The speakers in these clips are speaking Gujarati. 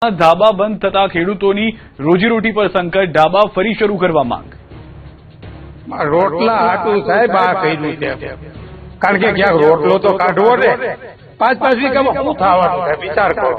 ધાબા બંધ થતા ખેડૂતોની રોજીરોટી પર સંકટ, ધાબા ફરી શરૂ કરવા માંગ। રોટલા હાટું સાહેબ આ કર્યું છે, કારણ કે ક્યાંક રોટલો તો કાઢવો ને, 5-5 વીઘામાં શું થવાનું છે વિચાર કરો।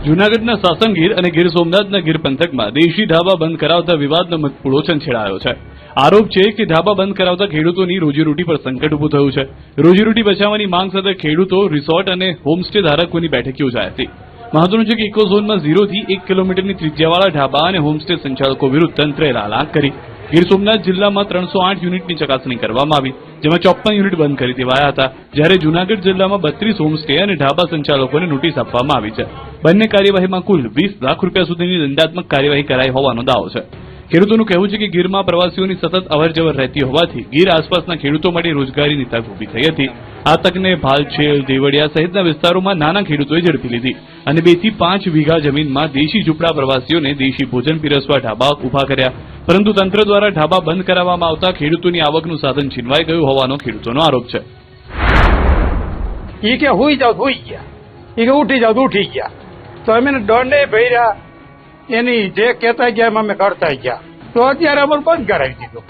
જૂનાગઢના સાસણગીર અને ગીર સોમનાથના ગીર પંથકમાં દેશી ધાબા બંધ કરાવતા વિવાદનો મતપૂળો છંછેડાયો છે। આરોપ છે કે ધાબા બંધ કરાવતા ખેડૂતોની રોજીરોટી પર સંકટ ઉભું થયું છે। રોજીરોટી બચાવવાની માંગ સાથે ખેડૂતો, રિસોર્ટ અને હોમસ્ટે ધારકોની બેઠક યોજાઈ હતી। મહત્વનું છે કે ઇકો ઝોનમાં 0 થી 1 કિલોમીટરની ત્રિજ્યાવાળા ઢાબા અને હોમસ્ટે સંચાલકો વિરુદ્ધ તંત્રએ લાલાક કરી। ગીર સોમનાથ જિલ્લામાં 308 યુનિટની ચકાસણી કરવામાં આવી, જેમાં 54 યુનિટ બંધ કરી દેવાયા હતા, જ્યારે જૂનાગઢ જિલ્લામાં 32 હોમસ્ટે અને ઢાબા સંચાલકોને નોટિસ આપવામાં આવી છે। બંને કાર્યવાહીમાં કુલ 20 લાખ રૂપિયા સુધીની દંડાત્મક કાર્યવાહી કરાઈ હોવાનો દાવો છે। ખેડૂતોનું કહેવું છે કે ગીરમાં પ્રવાસીઓની સતત અવરજવર રહેતી હોવાથી ગીર આસપાસના ખેડૂતો માટે રોજગારીની તક ઊભી થઈ હતી। આ તકને ભાલછેલ, દેવળિયા સહિતના વિસ્તારોમાં નાના ખેડૂતોએ ઝડપી લીધી અને 2 થી 5 વીઘા જમીનમાં દેશી ઝૂંપડા પ્રવાસીઓને દેશી ભોજન પીરસવા ઢાબા ઉભા કર્યા, પરંતુ તંત્ર દ્વારા ઢાબા બંધ કરાવવામાં આવતા ખેડૂતોની આવકનું સાધન છીનવાઈ ગયું હોવાનો ખેડૂતોનો આરોપ છે। એ કે હુઈ જાવ હુઈ ગયા, એ કે ઉઠી જાવ ઉઠી ગયા, તો અમે દંડે ભર્યા, એની જે કહેતા ગયા એમ અમે કરતા ગયા, તો અત્યારે અમારે બંધ કરાવી દીધું।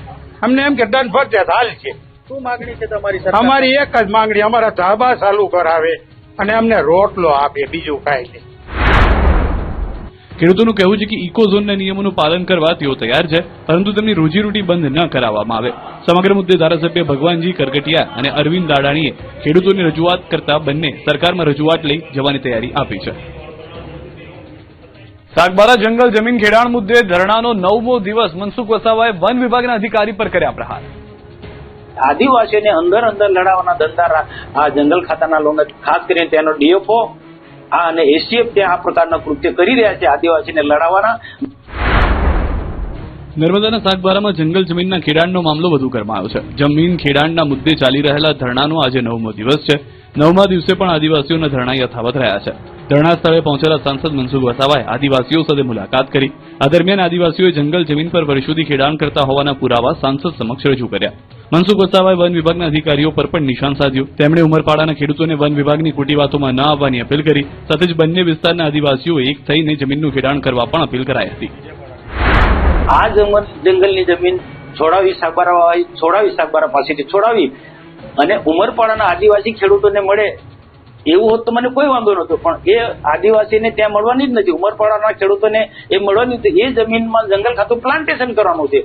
અમને એમ કે દંડ ફરજિયાત હાલ છે। શું માંગણી છે તમારી? અમારી એક જ માંગણી, અમારા ધાબા ચાલુ કરાવે અને અમને રોટલો આપે, બીજું કાંઈ નહીં। ખેડૂતોનું કહેવું છે કે ઇકો ઝોનના નિયમોનું પાલન કરવા તેઓ તૈયાર છે, પરંતુ તેમની રોજીરોટી બંધ ન કરાવવામાં આવે। સમગ્ર મુદ્દે ધારાસભ્ય ભગવાનજી કરગટિયા અને અરવિંદ દાડાણીએ ખેડૂતોની રજૂઆત કરતા બંને સરકારમાં રજૂઆત લઈ જવાની તૈયારી આપી છે। સાગબારા જંગલ જમીન ખેડાણ મુદ્દે ધરણાનો 9મો દિવસ, મનસુખ વસાવાએ વન વિભાગના અધિકારી પર કર્યા પ્રહાર। આદિવાસીઓને અંદર લડાવવાના ધંધા આ જંગલ ખાતાના લોકો, ખાસ કરીને તેનો ડીએફઓ અને એસીએફ ત્યાં આ પ્રકારના કૃત્ય કરી રહ્યા છે, આદિવાસીને લડાવવાના। નર્મદાના સાગબારામાં જંગલ જમીનના ખેડાણનો મામલો વધુ ગરમાયો છે। જમીન ખેડાણના મુદ્દે ચાલી રહેલા ધરણાનો આજે 9મો દિવસ છે। 9મા દિવસે પણ આદિવાસીઓના ધરણા યથાવત રહ્યા છે। ધરણા સ્થળે પહોંચેલા સાંસદ મનસુખ વસાવાએ આદિવાસીઓ સાથે મુલાકાત કરી। આ દરમિયાન આદિવાસીઓએ જંગલ જમીન પર વર્ષોથી ખેડાણ કરતા હોવાના પુરાવા સાંસદ સમક્ષ રજૂ કર્યા। મનસુખ વસાવાએ વન વિભાગના અધિકારીઓ પર પણ નિશાન સાધ્યું। તેમણે ઉમરપાડાના ખેડૂતોને વન વિભાગની ખોટી વાતોમાં ન આવવાની અપીલ કરી। સાથે જ બંને વિસ્તારના આદિવાસીઓ એક થઈને જમીનનું ખેડાણ કરવા પણ અપીલ કરાઈ હતી। આ જંગલની જમીન છોડાવી, સાગબારા પાસેથી છોડાવી અને ઉમરપાડાના આદિવાસી ખેડૂતોને મળે એવું હોત તો મને કોઈ વાંધો નહોતો, પણ એ આદિવાસીને ત્યાં મળવાની જ નથી। ઉમરપાડાના ખેડૂતોને એ મળવાની નથી। એ જમીનમાં જંગલ ખાતું પ્લાન્ટેશન કરવાનું છે।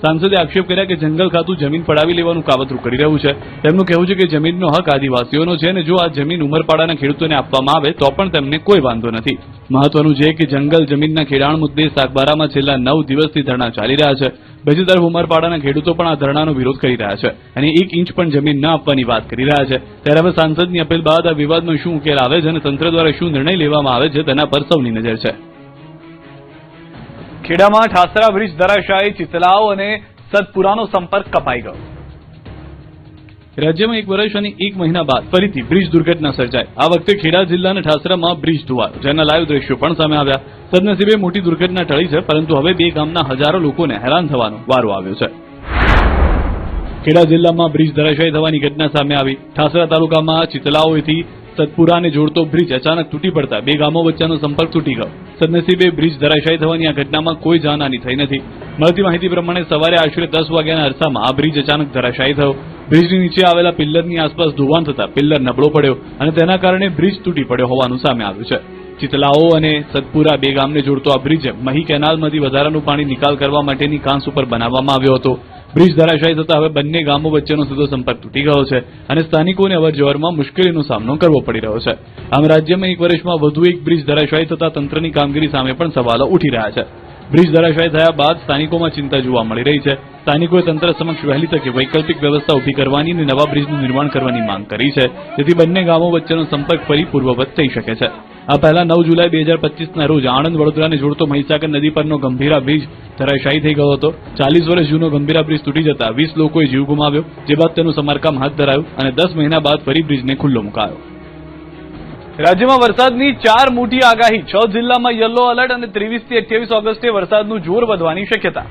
સાંસદે આક્ષેપ કર્યા કે જંગલ ખાતું જમીન પડાવી લેવાનું કાવતરું કરી રહ્યું છે। તેમનું કહેવું છે કે જમીનનો હક આદિવાસીઓનો છે અને જો આ જમીન ઉમરપાડાના ખેડૂતોને આપવામાં આવે તો પણ તેમને કોઈ વાંધો નથી। મહત્વનું છે કે જંગલ જમીનના ખેડાણ મુદ્દે સાગબારામાં છેલ્લા 9 દિવસથી ધરણા ચાલી રહ્યા છે। બીજી તરફ ઉમરપાડાના ખેડૂતો પણ આ ધરણાનો વિરોધ કરી રહ્યા છે અને 1 ઇંચ પણ જમીન ન આપવાની વાત કરી રહ્યા છે। ત્યારે હવે સાંસદની અપીલ બાદ આ વિવાદનો શું ઉકેલ આવે છે અને તંત્ર દ્વારા શું નિર્ણય લેવામાં આવે છે તેના પર સૌની નજર છે। ખેડામાં ઠાસરા બ્રિજ ધરાશાયી, ચિતલાવ અને સતપુરાનો સંપર્ક કપાઈ ગયો। રાજ્યમાં 1 વર્ષ અને 1 મહિના બાદ ફરીથી બ્રિજ દુર્ઘટના સર્જાઈ। આ વખતે ખેડા જિલ્લાના ઠાસરામાં બ્રિજ ધોવાયો, જેના લાઈવ દ્રશ્યો પણ સામે આવ્યા। સદનસીબે મોટી દુર્ઘટના ટળી છે, પરંતુ હવે 2 ગામના હજારો લોકોને હેરાન થવાનો વારો આવ્યો છે। ખેડા જિલ્લામાં બ્રિજ ધરાશાયી થવાની ઘટના સામે આવી। ઠાસરા તાલુકામાં ચિતલાઓથી સતપુરાને જોડતો બ્રિજ અચાનક તૂટી પડતા 2 ગામો વચ્ચેનો સંપર્ક તૂટી ગયો। સદનસીબે બ્રિજ ધરાશાયી થવાની આ ઘટનામાં કોઈ જાનહાની થઈ નથી। મળતી માહિતી પ્રમાણે સવારે આશરે 10 વાગ્યાના અરસામાં આ બ્રિજ અચાનક ધરાશાયી થયો। બ્રિજની નીચે આવેલા પિલ્લરની આસપાસ ધોવાણ થતા પિલ્લર નબળો પડ્યો અને તેના કારણે બ્રિજ તૂટી પડ્યો હોવાનું સામે આવ્યું છે। ચિતલાઓ અને સતપુરા 2 ગામને જોડતો આ બ્રિજ મહી કેનાલમાંથી વધારાનું પાણી નિકાલ કરવા માટેની કાંસ ઉપર બનાવવામાં આવ્યો હતો। બ્રિજ ધરાશાયી થતા હવે બંને ગામો વચ્ચેનો સીધો સંપર્ક તૂટી ગયો છે અને સ્થાનિકોને અવરજવરમાં મુશ્કેલીનો સામનો કરવો પડી રહ્યો છે। આમ રાજ્યમાં 1 વર્ષમાં વધુ 1 બ્રિજ ધરાશાયી થતા તંત્રની કામગીરી સામે પણ સવાલો ઉઠી રહ્યા છે। બ્રિજ ધરાશાયી થયા બાદ સ્થાનિકોમાં ચિંતા જોવા મળી રહી છે। સ્થાનિકોએ તંત્ર સમક્ષ વહેલી તકે વૈકલ્પિક વ્યવસ્થા ઊભી કરવાની અને નવા બ્રિજનું નિર્માણ કરવાની માંગ કરી છે, જેથી બંને ગામો વચ્ચેનો સંપર્ક ફરી પૂર્વવત થઈ શકે છે। આ પહેલા 9 જુલાઈ 2025ના રોજ આણંદ વડોદરાને જોડતો મહીસાગર નદી પરનો ગંભીરા બ્રિજ ધરાશાયી થઈ ગયો હતો। 40 વર્ષ જૂનો ગંભીરા બ્રિજ તૂટી જતા 20 લોકોએ જીવ ગુમાવ્યો, જે બાદ તેનું સમારકામ હાથ ધરાયું અને 10 મહિના બાદ ફરી બ્રિજને ખુલ્લો મુકાયો। રાજ્યમાં વરસાદની 4 મોટી આગાહી, 6 જિલ્લામાં યલો એલર્ટ અને 23 થી 28 ઓગસ્ટે વરસાદનું જોર વધવાની શક્યતા।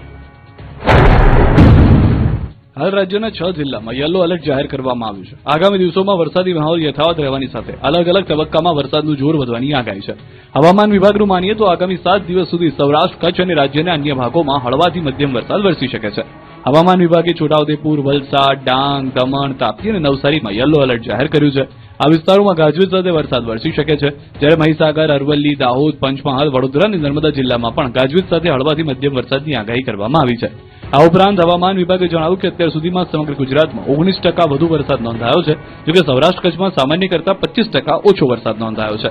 હાલ રાજ્યના 6 જિલ્લામાં યલો એલર્ટ જાહેર કરવામાં આવ્યું છે. આગામી દિવસોમાં વરસાદી માહોલ યથાવત રહેવાની સાથે અલગ અલગ તબક્કામાં વરસાદનું જોર વધવાની આગાહી છે. હવામાન વિભાગનું માનીએ તો આગામી 7 દિવસ સુધી સૌરાષ્ટ્ર, કચ્છ અને રાજ્યના અન્ય ભાગોમાં હળવાથી મધ્યમ વરસાદ વરસી શકે છે. હવામાન વિભાગે છોટાઉદેપુર, વલસાડ, ડાંગ, દમણ, તાપી અને નવસારીમાં યલો એલર્ટ જાહેર કર્યું છે. આ વિસ્તારોમાં ગાજવીજ સાથે વરસાદ વરસી શકે છે, જ્યારે મહીસાગર, અરવલ્લી, દાહોદ, પંચમહાલ, વડોદરા અને નર્મદા જિલ્લામાં પણ ગાજવીજ સાથે હળવાથી મધ્યમ વરસાદની આગાહી કરવામાં આવી છે. આ ઉપરાંત હવામાન વિભાગે જણાવ્યું કે અત્યાર સુધીમાં સમગ્ર ગુજરાતમાં 19% વધુ વરસાદ નોંધાયો છે, જોકે સૌરાષ્ટ્ર કચ્છમાં સામાન્ય કરતાં 25% ઓછો વરસાદ નોંધાયો છે.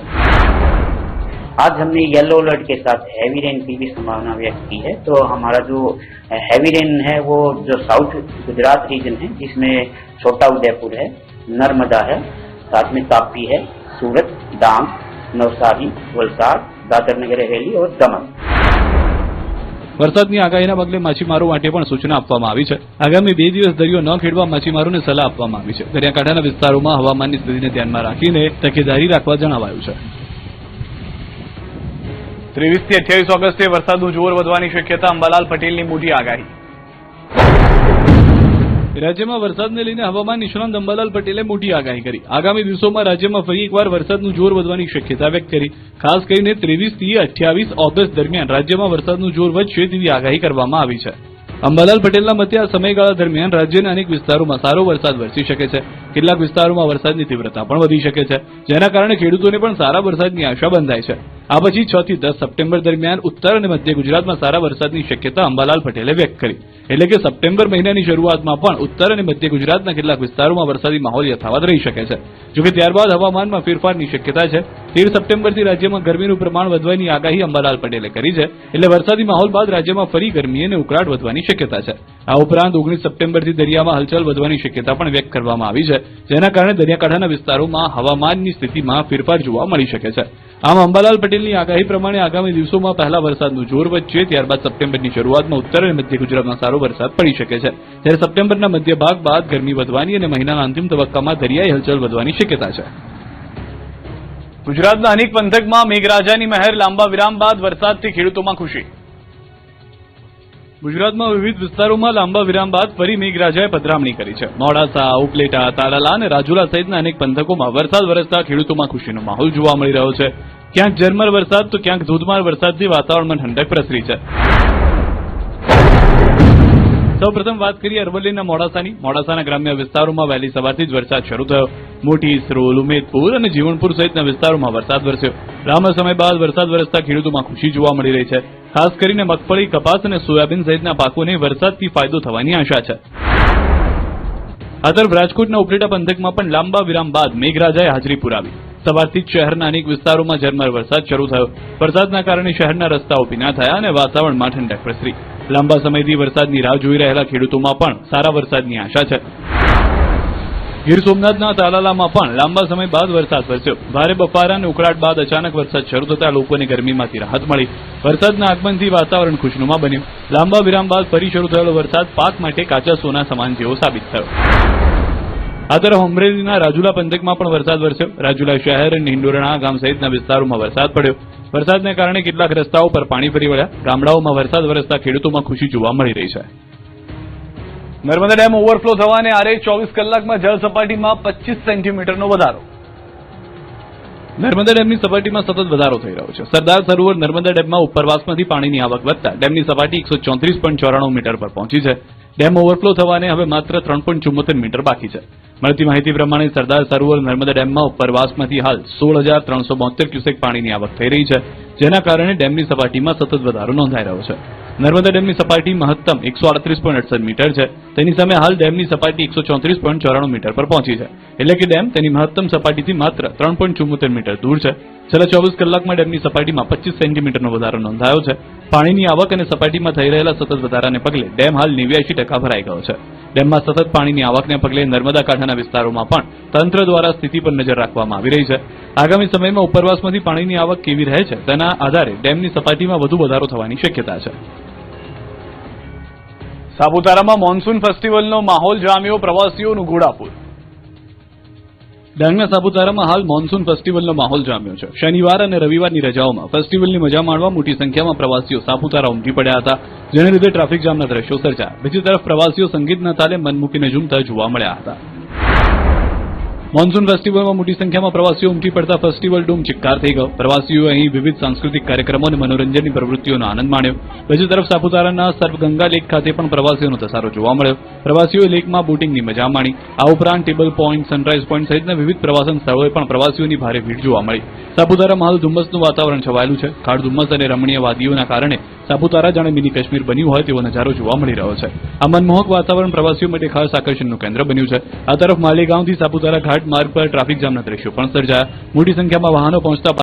आज हमने येलो अलर्ट के साथ हैवी रेन की भी संभावना व्यक्त की है। तो हमारा जो हैवी रेन है वो जो साउथ गुजरात रीजन है जिसमें छोटा उदयपुर है, नर्मदा है, साथ में तापी है, सूरत, डांग, नवसारी, वलसाड, दादर नगर हवेली और दमन। વરસાદની આગાહીના પગલે માછીમારો માટે પણ સૂચના આપવામાં આવી છે. આગામી 2 દિવસ દરિયો ન ખેડવા માછીમારોને સલાહ આપવામાં આવી છે. દરિયાકાંઠાના વિસ્તારોમાં હવામાનની સ્થિતિને ધ્યાનમાં રાખીને તકેદારી રાખવા જણાવાયું છે. 23 થી 28 ઓગસ્ટે વરસાદનું જોર વધવાની શક્યતા, અંબાલાલ પટેલની મોટી આગાહી. રાજ્યમાં વરસાદને લઈને હવામાન નિષ્ણાંત અંબાલાલ પટેલે મોટી આગાહી કરી. આગામી દિવસોમાં રાજ્યમાં ફરી એકવાર વરસાદનું જોર વધવાની શક્યતા વ્યક્ત કરી. ખાસ કરીને 23 થી 28 ઓગસ્ટ દરમિયાન રાજ્યમાં વરસાદનું જોર વધશે તેવી આગાહી કરવામાં આવી છે. અંબાલાલ પટેલના મતે આ સમયગાળા દરમિયાન રાજ્યના અનેક વિસ્તારોમાં સારો વરસાદ વરસી શકે છે. કેટલાક વિસ્તારોમાં વરસાદની તીવ્રતા પણ વધી શકે છે, જેના કારણે ખેડૂતોને પણ સારા વરસાદની આશા બંધાય છે. આ પછી 6 થી 10 સપ્ટેમ્બર દરમિયાન ઉત્તર અને મધ્ય ગુજરાતમાં સારા વરસાદની શક્યતા અંબાલાલ પટેલે વ્યક્ત કરી. એટલે કે સપ્ટેમ્બર મહિનાની શરૂઆતમાં પણ ઉત્તર અને મધ્ય ગુજરાતના કેટલાક વિસ્તારોમાં વરસાદી માહોલ યથાવત રહી શકે છે. જોકે ત્યારબાદ હવામાનમાં ફેરફારની શક્યતા છે. 13 સપ્ટેમ્બરથી રાજ્યમાં ગરમીનું પ્રમાણ વધવાની આગાહી અંબાલાલ પટેલે કરી છે. એટલે વરસાદી માહોલ બાદ રાજ્યમાં ફરી ગરમી અને ઉકળાટ વધવાની શક્યતા છે. આ ઉપરાંત 19 સપ્ટેમ્બરથી દરિયામાં હલચલ વધવાની શક્યતા પણ વ્યક્ત કરવામાં આવી છે, જેના કારણે દરિયાકાંઠાના વિસ્તારોમાં હવામાનની સ્થિતિમાં ફેરફાર જોવા મળી શકે છે. આમ અંબાલાલ પટેલની આગાહી પ્રમાણે આગામી દિવસોમાં પહેલા વરસાદનું જોર વધશે, ત્યારબાદ સપ્ટેમ્બરની શરૂઆતમાં ઉત્તર અને મધ્ય ગુજરાતમાં સારો વરસાદ પડી શકે છે, જ્યારે સપ્ટેમ્બરના મધ્ય ભાગ બાદ ગરમી વધવાની અને મહિનાના અંતિમ તબક્કામાં દરિયાઈ હલચલ વધવાની શક્યતા છે. ગુજરાતના અનેક પંથકમાં મેઘરાજાની મહેર, લાંબા વિરામ બાદ વરસાદથી ખેડૂતોમાં ખુશી. ગુજરાતમાં વિવિધ વિસ્તારોમાં લાંબા વિરામ બાદ ફરી મેઘરાજાએ પધરામણી કરી છે. મોડાસા, ઉપલેટા, તાલાલા અને રાજુલા સહિતના અનેક પંથકોમાં વરસાદ વરસતા ખેડૂતોમાં ખુશીનો માહોલ જોવા મળી રહ્યો છે. ક્યાંક ઝરમર વરસાદ તો ક્યાંક ધોધમાર વરસાદથી વાતાવરણમાં ઠંડક પ્રસરી છે. સૌપ્રથમ વાત કરીએ અરવલ્લીના મોડાસાની. મોડાસાના ગ્રામ્ય વિસ્તારોમાં વહેલી સવારથી જ વરસાદ શરૂ થયો. મોટી, ઇસરોલ, ઉમેદપુર અને જીવણપુર સહિતના વિસ્તારોમાં વરસાદ વરસ્યો. લાંબા સમય બાદ વરસાદ વરસતા ખેડૂતોમાં ખુશી જોવા મળી રહી છે. ખાસ કરીને મગફળી, કપાસ અને સોયાબીન સહિતના પાકોને વરસાદથી ફાયદો થવાની આશા છે. આ તરફ રાજકોટના ઉપલેટા પંથકમાં પણ લાંબા વિરામ બાદ મેઘરાજાએ હાજરી પુરાવી. સવારથી જ શહેરના અનેક વિસ્તારોમાં ઝરમર વરસાદ શરૂ થયો. વરસાદના કારણે શહેરના રસ્તાઓ ભીના થયા અને વાતાવરણમાં ઠંડક પ્રસરી. લાંબા સમયથી વરસાદની રાહ જોઈ રહેલા ખેડૂતોમાં પણ સારા વરસાદની આશા છે. ગીર સોમનાથના તાલાલામાં પણ લાંબા સમય બાદ વરસાદ વરસ્યો. ભારે બફારા અને ઉકળાટ બાદ અચાનક વરસાદ શરૂ થતા લોકોને ગરમીમાંથી રાહત મળી. વરસાદના આગમનથી વાતાવરણ ખુશનુમા બન્યું. લાંબા વિરામ બાદ ફરી શરૂ થયેલો વરસાદ પાક માટે કાચા સોના સમાન જેવો સાબિત થયો. આ તરફ અમરેલીના રાજુલા પંથકમાં પણ વરસાદ વરસ્યો. રાજુલા શહેર અને હિંડોરણા ગામ સહિતના વિસ્તારોમાં વરસાદ પડ્યો. વરસાદને કારણે કેટલાક રસ્તાઓ પર પાણી ફરી વળ્યા. ગામડાઓમાં વરસાદ વરસતા ખેડૂતોમાં ખુશી જોવા મળી રહી છે. નર્મદા ડેમ ઓવરફ્લો થવાને આરે 24 કલાકમાં જળ સપાટીમાં 25 સેન્ટીમીટરનો વધારો. નર્મદા ડેમની સપાટીમાં સતત વધારો થઈ રહ્યો છે. સરદાર સરોવર નર્મદા ડેમમાં ઉપરવાસમાંથી પાણીની આવક વધતા ડેમની સપાટી 134.94 મીટર પર પહોંચી છે. ડેમ ઓવરફ્લો થવાને હવે માત્ર 3.74 મીટર બાકી છે. મળતી માહિતી પ્રમાણે સરદાર સરોવર નર્મદા ડેમમાં ઉપરવાસમાંથી હાલ 16,372 ક્યુસેક પાણીની આવક થઈ રહી છે, જેના કારણે ડેમની સપાટીમાં સતત વધારો નોંધાઈ રહ્યો છે. નર્મદા ડેમની સપાટી મહત્તમ 138.68 મીટર છે. તેની સામે હાલ ડેમની સપાટી 134.94 મીટર પર પહોંચી છે. એટલે કે ડેમ તેની મહત્તમ સપાટીથી માત્ર 3.74 મીટર દૂર છે. છેલ્લા 24 કલાકમાં ડેમની સપાટીમાં 25 સેન્ટીમીટરનો વધારો નોંધાયો છે. પાણીની આવક અને સપાટીમાં થઈ રહેલા સતત વધારાને પગલે ડેમ હાલ 89% ભરાઈ ગયો છે. ડેમમાં સતત પાણીની આવકને પગલે નર્મદા કાંઠાના વિસ્તારોમાં પણ તંત્ર દ્વારા સ્થિતિ પર નજર રાખવામાં આવી રહી છે. આગામી સમયમાં ઉપરવાસમાંથી પાણીની આવક કેવી રહે છે તેના આધારે ડેમની સપાટીમાં વધુ વધારો થવાની શક્યતા છે. સાપુતારામાં મોન્સૂન ફેસ્ટિવલનો માહોલ જામ્યો, પ્રવાસીઓનું ઘોડાપુર. ડાંગના સાપુતારામાં હાલ મોન્સૂન ફેસ્ટિવલનો માહોલ જામ્યો છે. શનિવાર અને રવિવારની રજાઓમાં ફેસ્ટિવલની મજા માણવા મોટી સંખ્યામાં પ્રવાસીઓ સાપુતારા ઉમટી પડ્યા હતા, જેને લીધે ટ્રાફિક જામના દ્રશ્યો સર્જાયા. બીજી તરફ પ્રવાસીઓ સંગીતના તાલે મન મૂકીને ઝૂમતા જોવા મળ્યા હતા. મોન્સૂન ફેસ્ટિવલમાં મોટી સંખ્યામાં પ્રવાસીઓ ઉમટી પડતા ફેસ્ટિવલ ડૂમ ચિક્કાર થઈ ગયો. પ્રવાસીઓએ અહીં વિવિધ સાંસ્કૃતિક કાર્યક્રમો અને મનોરંજનની પ્રવૃત્તિઓનો આનંદ માણ્યો. બીજી તરફ સાપુતારાના સર્વગંગા લેક ખાતે પણ પ્રવાસીઓનો ધસારો જોવા મળ્યો. પ્રવાસીઓએ લેકમાં બોટિંગની મજા માણી. આ ઉપરાંત ટેબલ પોઈન્ટ, સનરાઈઝ પોઈન્ટ સહિતના વિવિધ પ્રવાસન સ્થળોએ પણ પ્રવાસીઓની ભારે ભીડ જોવા મળી. સાપુતારામાં હાલ ધુમ્મસનું વાતાવરણ છવાયેલું છે. ગાઢ ધુમ્મસ અને રમણીય વાદીઓના કારણે સાપુતારા જાણે મિની કાશ્મીર બન્યું હોય તેવો નજારો જોવા મળી રહ્યો છે. આ મનમોહક વાતાવરણ પ્રવાસીઓ માટે ખાસ આકર્ષણનું કેન્દ્ર બન્યું છે. આ તરફ માલેગાંવથી સાપુતારા ઘાટ માર્ગ પર ટ્રાફિક જામના દ્રશ્યો પણ સર્જાયા. મોટી સંખ્યામાં વાહનો પહોંચતા